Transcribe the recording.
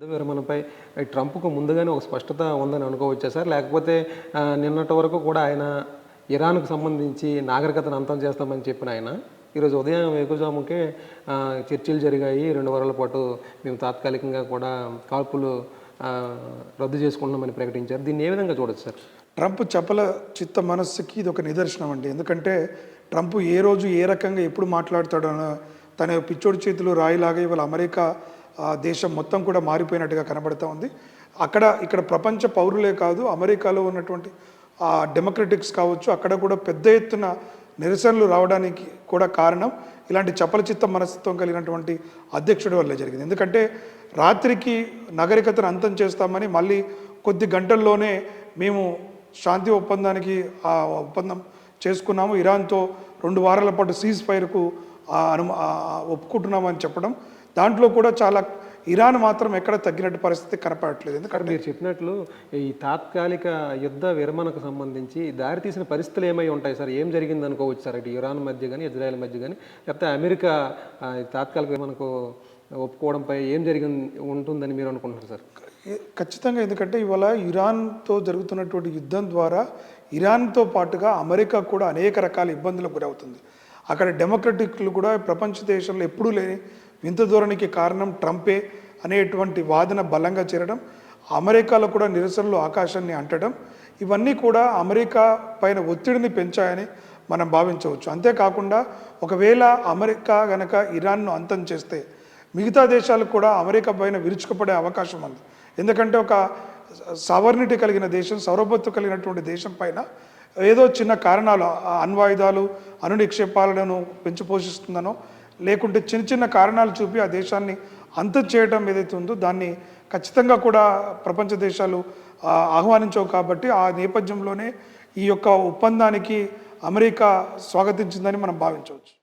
యుద్ధ విరమణపై ట్రంప్‌కు ముందుగానే ఒక స్పష్టత ఉందని అనుకోవచ్చా సార్? లేకపోతే నిన్నటి వరకు కూడా ఆయన ఇరాన్‌కు సంబంధించి నాగరికతను అంతం చేస్తామని చెప్పిన ఆయన, ఈరోజు ఉదయం వేకువజాముకే చర్చలు జరిగాయి. 2 వారాల పాటు మేము తాత్కాలికంగా కూడా కాల్పులు రద్దు చేసుకుంటున్నామని ప్రకటించారు. దీన్ని ఏ విధంగా చూడొచ్చు సార్? ట్రంప్ చపల చిత్త మనస్సుకి ఇది ఒక నిదర్శనం అండి. ఎందుకంటే ట్రంప్ ఏ రోజు ఏ రకంగా ఎప్పుడు మాట్లాడతాడో తన పిచ్చోడి చేతులు రాయిలాగా ఇవాళ అమెరికా దేశం మొత్తం కూడా మారిపోయినట్టుగా కనబడుతూ ఉంది. ఇక్కడ ప్రపంచ పౌరులే కాదు, అమెరికాలో ఉన్నటువంటి డెమోక్రటిక్స్ కావచ్చు, అక్కడ కూడా పెద్ద ఎత్తున నిరసనలు రావడానికి కూడా కారణం ఇలాంటి చపల చిత్త మనస్తత్వం కలిగినటువంటి అధ్యక్షుడి వల్లే జరిగింది. ఎందుకంటే రాత్రికి నాగరికతను అంతం చేస్తామని మళ్ళీ కొద్ది గంటల్లోనే మేము శాంతి ఒప్పందానికి ఒప్పందం చేసుకున్నాము, ఇరాన్తో 2 వారాల పాటు సీజ్ ఫైర్కు ఒప్పుకుంటున్నామని చెప్పడం, దాంట్లో కూడా చాలా ఇరాన్ మాత్రం ఎక్కడ తగ్గినట్టు పరిస్థితి కనపడట్లేదు. ఎందుకంటే మీరు చెప్పినట్లు ఈ తాత్కాలిక యుద్ధ విరమణకు సంబంధించి దారితీసిన పరిస్థితులు ఏమై ఉంటాయి సార్? ఏం జరిగింది అనుకోవచ్చు సార్? ఇటు ఇరాన్ మధ్య కానీ, ఇజ్రాయెల్ మధ్య కానీ, లేకపోతే అమెరికా తాత్కాలిక విరమణకు ఒప్పుకోవడంపై ఏం ఉంటుందని మీరు అనుకుంటున్నారు సార్? ఖచ్చితంగా. ఎందుకంటే ఇవాళ ఇరాన్తో జరుగుతున్నటువంటి యుద్ధం ద్వారా ఇరాన్తో పాటుగా అమెరికా కూడా అనేక రకాల ఇబ్బందులకు గురవుతుంది. అక్కడ డెమోక్రటిక్లు కూడా ప్రపంచ దేశంలో ఎప్పుడూ లేని వింత ధోరణికి కారణం ట్రంపే అనేటువంటి వాదన బలంగా చేరడం, అమెరికాలో కూడా నిరసనలు ఆకాశాన్ని అంటడం, ఇవన్నీ కూడా అమెరికా పైన ఒత్తిడిని పెంచాయని మనం భావించవచ్చు. అంతేకాకుండా ఒకవేళ అమెరికా గనక ఇరాన్ను అంతం చేస్తే మిగతా దేశాలకు కూడా అమెరికా పైన విరుచుకుపడే అవకాశం ఉంది. ఎందుకంటే ఒక సావర్నిటీ కలిగిన దేశం, సౌరభత్తు కలిగినటువంటి దేశం పైన ఏదో చిన్న కారణాలు, అణ్వాయుధాలు, అణు నిక్షేపాలను పెంచి పోషిస్తుందనో, లేకుంటే చిన్న చిన్న కారణాలు చూపి ఆ దేశాన్ని అంతం చేయడం ఏదైతే ఉందో దాన్ని ఖచ్చితంగా కూడా ప్రపంచ దేశాలు ఆహ్వానించవు. కాబట్టి ఆ నేపథ్యంలోనే ఈ యొక్క ఒప్పందానికి అమెరికా స్వాగతించిందని మనం భావించవచ్చు.